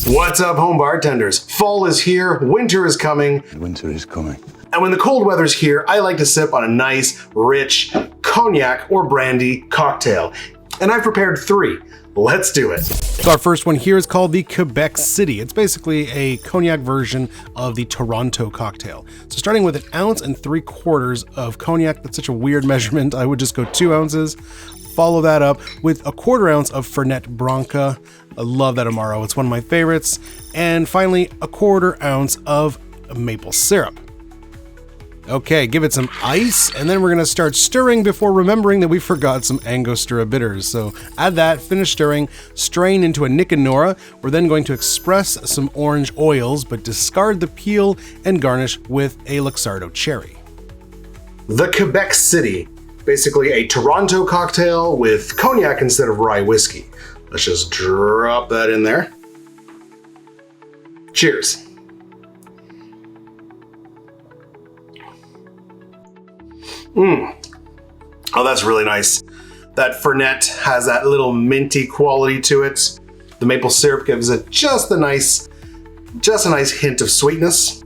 What's up, home bartenders? Fall is here, winter is coming. Winter is coming. And when the cold weather's here, I like to sip on a nice, rich cognac or brandy cocktail. And I've prepared 3. Let's do it. So our first one here is called the Quebec City. It's basically a cognac version of the Toronto cocktail. So starting with 1 ounce and 3/4 of cognac, that's such a weird measurement. I would just go 2 ounces. Follow that up with 1/4 ounce of Fernet Branca. I love that Amaro. It's one of my favorites. And finally, 1/4 ounce of maple syrup. Okay, give it some ice, and then we're gonna start stirring before remembering that we forgot some Angostura bitters. So add that, finish stirring, strain into a Nick and Nora. We're then going to express some orange oils, but discard the peel and garnish with a Luxardo cherry. The Quebec City, basically a Toronto cocktail with cognac instead of rye whiskey. Let's just drop that in there. Cheers. Oh, that's really nice. That Fernet has that little minty quality to it. The maple syrup gives it just a nice hint of sweetness.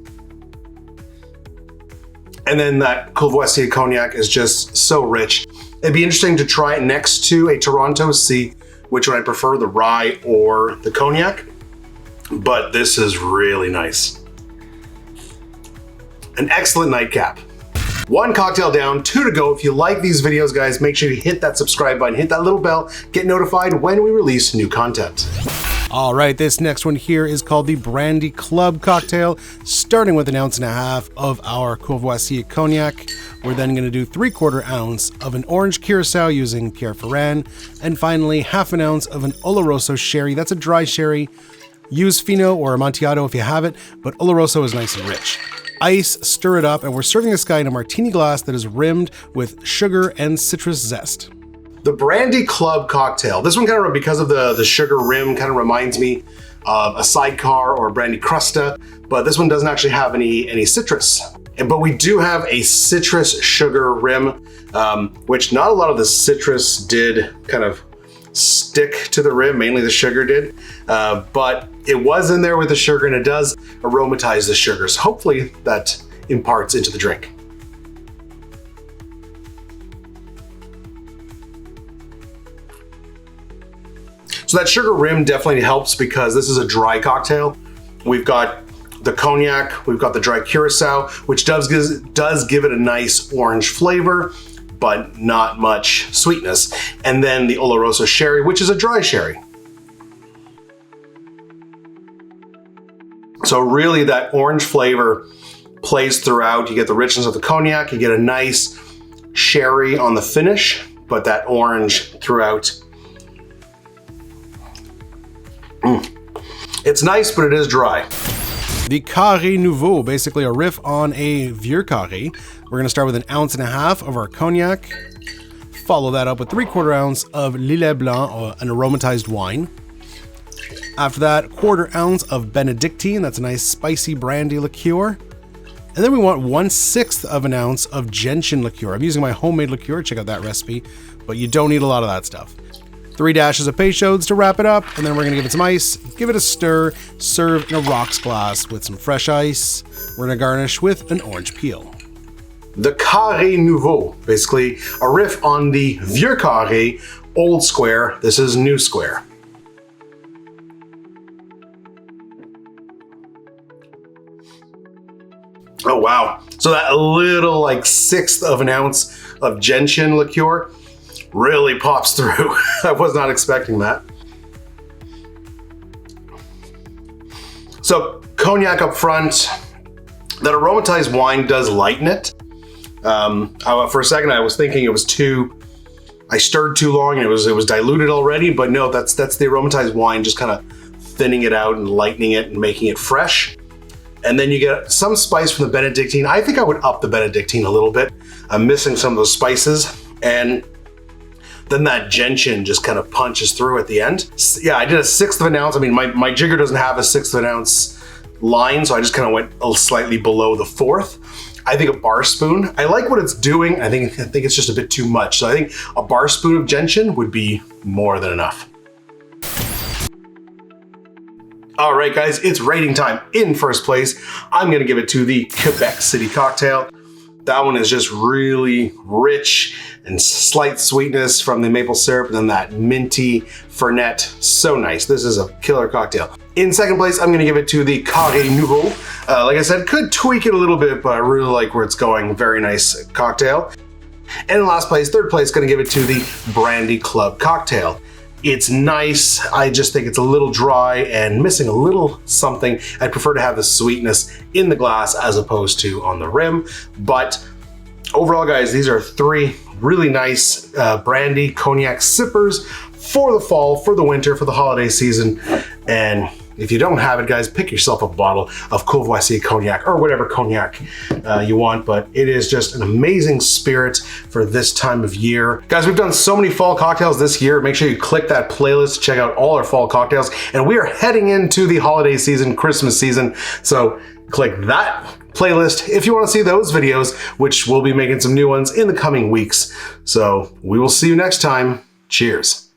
And then that Courvoisier cognac is just so rich. It'd be interesting to try it next to a Toronto, see which one I prefer, the rye or the cognac. But this is really nice. An excellent nightcap. 1 cocktail down, 2 to go. If you like these videos, guys, make sure you hit that subscribe button, hit that little bell, get notified when we release new content. All right, this next one here is called the Brandy Club cocktail, starting with 1.5 ounces of our Courvoisier cognac. We're then going to do 3/4 ounce of an orange curacao using Pierre Ferrand, and finally 1/2 ounce of an Oloroso sherry. That's a dry sherry. Use Fino or Amontillado if you have it, but Oloroso is nice and rich. Ice, stir it up, and we're serving this guy in a martini glass that is rimmed with sugar and citrus zest. The Brandy Club cocktail. This one kind of, because of the sugar rim, kind of reminds me of a sidecar or a brandy crusta, but this one doesn't actually have any citrus. But we do have a citrus sugar rim, which not a lot of the citrus did kind of stick to the rim, mainly the sugar did, but it was in there with the sugar and it does aromatize the sugar. So hopefully that imparts into the drink. So that sugar rim definitely helps because this is a dry cocktail. We've got the cognac, we've got the dry curacao, which does give it a nice orange flavor, but not much sweetness. And then the Oloroso sherry, which is a dry sherry. So really that orange flavor plays throughout. You get the richness of the cognac, you get a nice sherry on the finish, but that orange throughout. It's nice, but it is dry. The Carré Nouveau, basically a riff on a Vieux Carré. We're going to start with 1.5 ounces of our cognac. Follow that up with 3/4 ounce of Lillet Blanc, or an aromatized wine. After that, 1/4 ounce of Benedictine. That's a nice spicy brandy liqueur. And then we want 1/6 of an ounce of gentian liqueur. I'm using my homemade liqueur. Check out that recipe, but you don't need a lot of that stuff. 3 dashes of Peychaud's to wrap it up, and then we're gonna give it some ice, give it a stir, serve in a rocks glass with some fresh ice. We're gonna garnish with an orange peel. The Carré Nouveau, basically a riff on the Vieux Carré, old square. This is new square. Oh wow, so that little like 1/6 of an ounce of gentian liqueur really pops through. I was not expecting that. So cognac up front, that aromatized wine does lighten it. For a second I was thinking it was I stirred too long and it was diluted already, but no, that's the aromatized wine just kind of thinning it out and lightening it and making it fresh. And then you get some spice from the Benedictine. I think I would up the Benedictine a little bit. I'm missing some of those spices. And then that gentian just kind of punches through at the end. Yeah, I did 1/6 of an ounce. I mean, my jigger doesn't have 1/6 of an ounce line, so I just kind of went slightly below the 1/4. I think a bar spoon, I like what it's doing. I think it's just a bit too much. So I think a bar spoon of gentian would be more than enough. All right, guys, it's rating time. In first place, I'm gonna give it to the Quebec City cocktail. That one is just really rich and slight sweetness from the maple syrup and then that minty fernet. So nice. This is a killer cocktail. In second place, I'm gonna give it to the Carré Nouveau. Like I said, could tweak it a little bit, but I really like where it's going. Very nice cocktail. And in last place, third place, gonna give it to the Brandy Club cocktail. It's nice. I just think it's a little dry and missing a little something. I'd prefer to have the sweetness in the glass as opposed to on the rim. But overall, guys, these are three really nice brandy cognac sippers for the fall, for the winter, for the holiday season. And if you don't have it, guys, pick yourself a bottle of Courvoisier cognac or whatever cognac you want, but it is just an amazing spirit for this time of year. Guys, we've done so many fall cocktails this year. Make sure you click that playlist, check out all our fall cocktails, and we are heading into the holiday season, Christmas season, so click that playlist if you want to see those videos, which we'll be making some new ones in the coming weeks. So we will see you next time. Cheers.